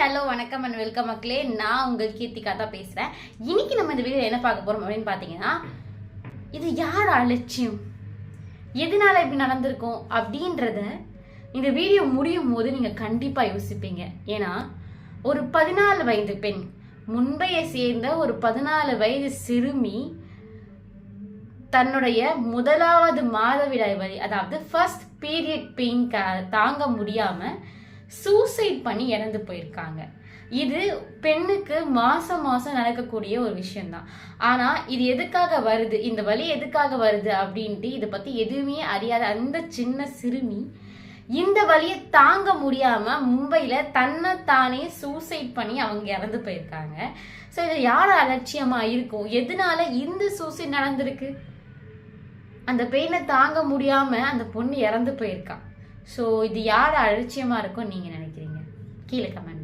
Hello வணக்கம் and welcome மக்களே. நான் உங்கள் கீர்த்திகா தான் பேசுகிறேன். இன்னைக்கு நம்ம இந்த வீடியோ என்ன பார்க்க போகிறோம் அப்படின்னு பார்த்தீங்கன்னா, இது யார் அலட்சியம், எதனால இப்படி நடந்திருக்கும் அப்படின்றத இந்த வீடியோ முடியும் போது நீங்கள் கண்டிப்பாக யோசிப்பீங்க. ஏன்னா ஒரு 14 வயது பெண், மும்பையை சேர்ந்த ஒரு 14 வயது சிறுமி தன்னுடைய முதலாவது மாதவிடாய் வலி, அதாவது ஃபர்ஸ்ட் பீரியட் பெயின் தாங்க முடியாம சூசைட் பண்ணி இறந்து போயிருக்காங்க. இது பெண்ணுக்கு மாசம் மாசம் நடக்கக்கூடிய ஒரு விஷயம்தான். ஆனா இது எதுக்காக வருது, இந்த வலி எதுக்காக வருது அப்படின்ட்டு இதை பத்தி எதுவுமே அறியாத அந்த சின்ன சிறுமி இந்த வலியை தாங்க முடியாம மும்பையில தன்னைத்தானே சூசைட் பண்ணி அவங்க இறந்து போயிருக்காங்க. ஸோ இது யார் அலட்சியமா இருக்கும், எதனால இந்த சூசைட் நடந்திருக்கு, அந்த பெயினை தாங்க முடியாம அந்த பொண்ணு இறந்து போயிருக்கா. ஸோ இது யார் அலட்சியமா இருக்கும் நீங்க நினைக்கிறீங்க? கீழே கமெண்ட்